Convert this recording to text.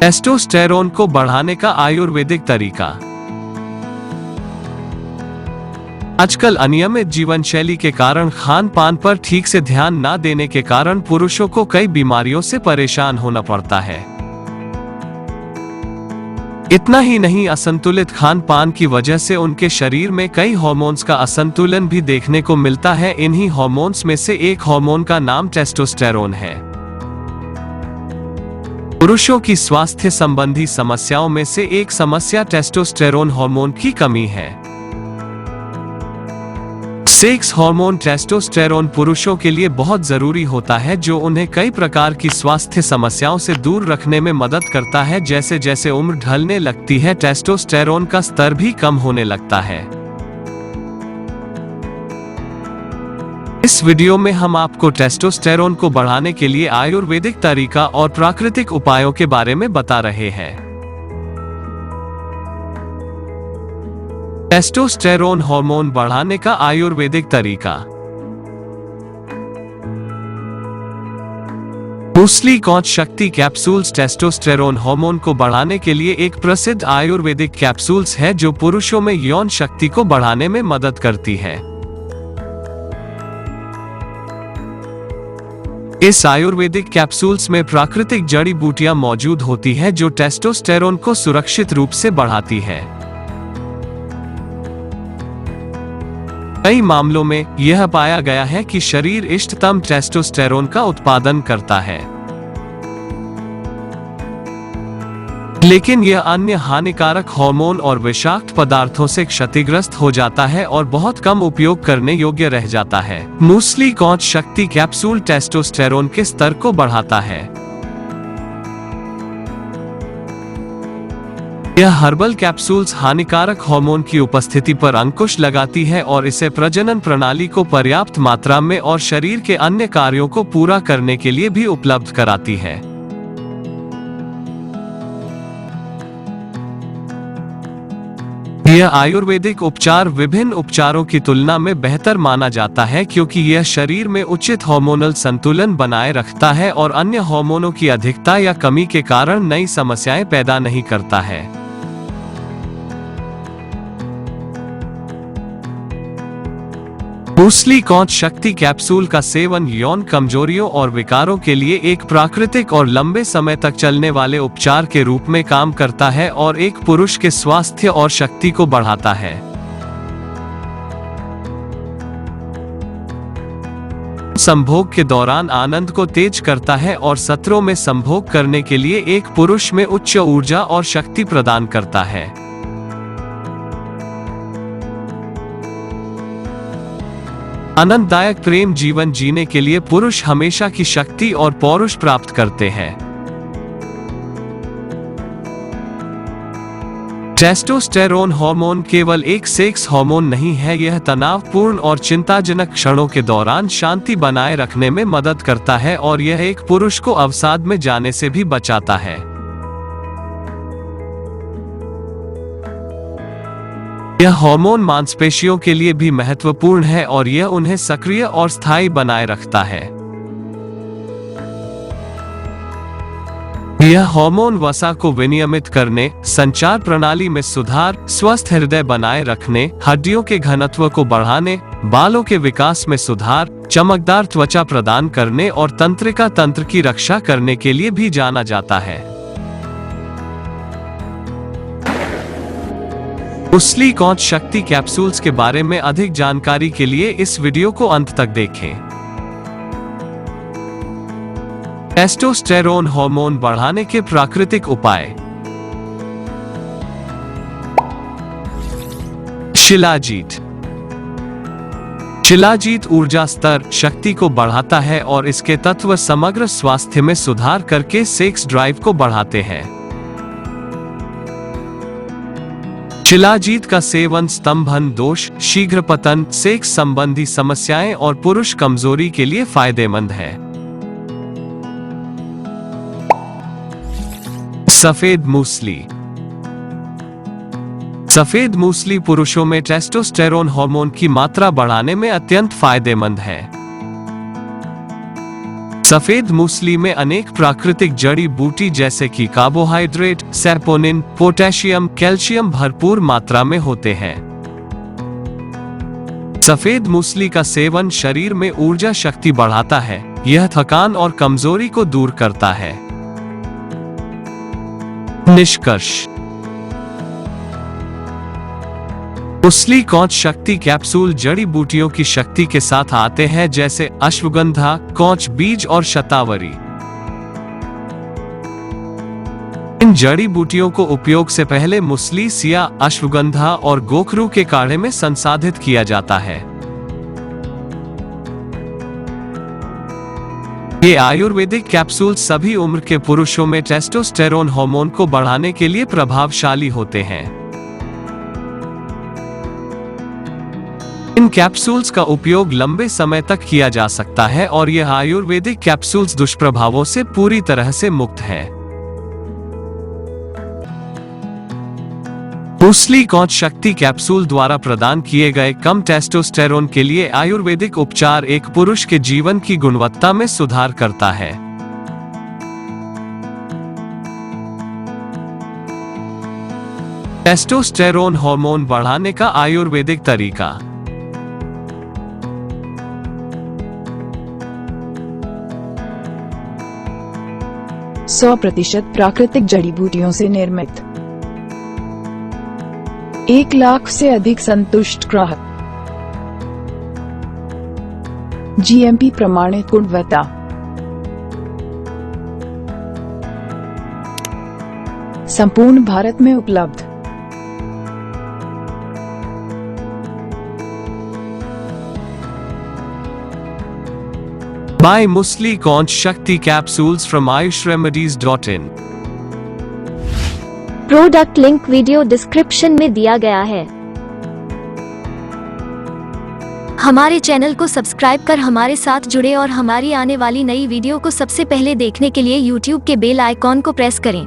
Testosterone को बढ़ाने का आयुर्वेदिक तरीका। आजकल अनियमित जीवन शैली के कारण खान पान पर ठीक से ध्यान न देने के कारण पुरुषों को कई बीमारियों से परेशान होना पड़ता है। इतना ही नहीं, असंतुलित खान पान की वजह से उनके शरीर में कई हार्मोन्स का असंतुलन भी देखने को मिलता है। इन्हीं हार्मोन्स में से एक हार्मोन का नाम टेस्टोस्टेरोन है। पुरुषों की स्वास्थ्य संबंधी समस्याओं में से एक समस्या टेस्टोस्टेरोन हार्मोन की कमी है। सेक्स हार्मोन टेस्टोस्टेरोन पुरुषों के लिए बहुत जरूरी होता है, जो उन्हें कई प्रकार की स्वास्थ्य समस्याओं से दूर रखने में मदद करता है। जैसे जैसे उम्र ढलने लगती है, टेस्टोस्टेरोन का स्तर भी कम होने लगता है। इस वीडियो में हम आपको टेस्टोस्टेरोन को बढ़ाने के लिए आयुर्वेदिक तरीका और प्राकृतिक उपायों के बारे में बता रहे हैं। टेस्टोस्टेरोन हार्मोन बढ़ाने का आयुर्वेदिक तरीका। मूसली कौच शक्ति कैप्सूल्स टेस्टोस्टेरोन हार्मोन को बढ़ाने के लिए एक प्रसिद्ध आयुर्वेदिक कैप्सूल्स है, जो पुरुषों में यौन शक्ति को बढ़ाने में मदद करती है। इस आयुर्वेदिक कैप्सूल्स में प्राकृतिक जड़ी बूटियां मौजूद होती है, जो टेस्टोस्टेरोन को सुरक्षित रूप से बढ़ाती है। कई मामलों में यह पाया गया है कि शरीर इष्टतम टेस्टोस्टेरोन का उत्पादन करता है, लेकिन यह अन्य हानिकारक हार्मोन और विषाक्त पदार्थों से क्षतिग्रस्त हो जाता है और बहुत कम उपयोग करने योग्य रह जाता है। मूसली कौच शक्ति कैप्सूल टेस्टोस्टेरोन के स्तर को बढ़ाता है। यह हर्बल कैप्सूल्स हानिकारक हार्मोन की उपस्थिति पर अंकुश लगाती है और इसे प्रजनन प्रणाली को पर्याप्त मात्रा में और शरीर के अन्य कार्यों को पूरा करने के लिए भी उपलब्ध कराती है। यह आयुर्वेदिक उपचार विभिन्न उपचारों की तुलना में बेहतर माना जाता है, क्योंकि यह शरीर में उचित हार्मोनल संतुलन बनाए रखता है और अन्य हार्मोनों की अधिकता या कमी के कारण नई समस्याएं पैदा नहीं करता है। मूसली कौच शक्ति कैप्सूल का सेवन यौन कमजोरियों और विकारों के लिए एक प्राकृतिक और लंबे समय तक चलने वाले उपचार के रूप में काम करता है और एक पुरुष के स्वास्थ्य और शक्ति को बढ़ाता है। संभोग के दौरान आनंद को तेज करता है और सत्रों में संभोग करने के लिए एक पुरुष में उच्च ऊर्जा और शक्ति प्रदान करता है। आनंददायक प्रेम जीवन जीने के लिए पुरुष हमेशा की शक्ति और पौरुष प्राप्त करते हैं। टेस्टोस्टेरोन हार्मोन केवल एक सेक्स हार्मोन नहीं है, यह तनावपूर्ण और चिंताजनक क्षणों के दौरान शांति बनाए रखने में मदद करता है और यह एक पुरुष को अवसाद में जाने से भी बचाता है। यह हार्मोन मांसपेशियों के लिए भी महत्वपूर्ण है और यह उन्हें सक्रिय और स्थायी बनाए रखता है। यह हार्मोन वसा को विनियमित करने, संचार प्रणाली में सुधार, स्वस्थ हृदय बनाए रखने, हड्डियों के घनत्व को बढ़ाने, बालों के विकास में सुधार, चमकदार त्वचा प्रदान करने और तंत्रिका तंत्र की रक्षा करने के लिए भी जाना जाता है। मूसली कौच शक्ति कैप्सूल्स के बारे में अधिक जानकारी के लिए इस वीडियो को अंत तक देखें। टेस्टोस्टेरोन हार्मोन बढ़ाने के प्राकृतिक उपाय। शिलाजीत। शिलाजीत ऊर्जा स्तर, शक्ति को बढ़ाता है और इसके तत्व समग्र स्वास्थ्य में सुधार करके सेक्स ड्राइव को बढ़ाते हैं। शिलाजीत का सेवन स्तंभन दोष, शीघ्र पतन, सेक्स संबंधी समस्याएं और पुरुष कमजोरी के लिए फायदेमंद है। सफेद मूसली। सफेद मूसली पुरुषों में टेस्टोस्टेरोन हार्मोन की मात्रा बढ़ाने में अत्यंत फायदेमंद है। सफेद मूसली में अनेक प्राकृतिक जड़ी बूटी जैसे कि कार्बोहाइड्रेट, सैपोनिन, पोटेशियम, कैल्शियम भरपूर मात्रा में होते हैं। सफेद मूसली का सेवन शरीर में ऊर्जा शक्ति बढ़ाता है। यह थकान और कमजोरी को दूर करता है। निष्कर्ष: मूसली कौच शक्ति कैप्सूल जड़ी बूटियों की शक्ति के साथ आते हैं जैसे अश्वगंधा, कौच बीज और शतावरी। इन जड़ी बूटियों को उपयोग से पहले मूसली, सिया, अश्वगंधा और गोखरू के काढ़े में संसाधित किया जाता है। ये आयुर्वेदिक कैप्सूल सभी उम्र के पुरुषों में टेस्टोस्टेरोन हार्मोन को बढ़ाने के लिए प्रभावशाली होते हैं। इन कैप्सूल्स का उपयोग लंबे समय तक किया जा सकता है और यह आयुर्वेदिक कैप्सूल्स दुष्प्रभावों से पूरी तरह से मुक्त है। मूसली कौच शक्ति कैप्सूल द्वारा प्रदान किए गए कम टेस्टोस्टेरोन के लिए आयुर्वेदिक उपचार एक पुरुष के जीवन की गुणवत्ता में सुधार करता है। टेस्टोस्टेरोन हार्मोन बढ़ाने का आयुर्वेदिक तरीका। 100% प्राकृतिक जड़ी बूटियों से निर्मित, 1 लाख से अधिक संतुष्ट ग्राहक, जीएमपी प्रमाणित गुणवत्ता, संपूर्ण भारत में उपलब्ध। Buy Musli Conch Shakti capsules from ayushremedies.in। Product link video description में दिया गया है। हमारे चैनल को सब्सक्राइब कर हमारे साथ जुड़े और हमारी आने वाली नई वीडियो को सबसे पहले देखने के लिए YouTube के बेल आइकॉन को प्रेस करें।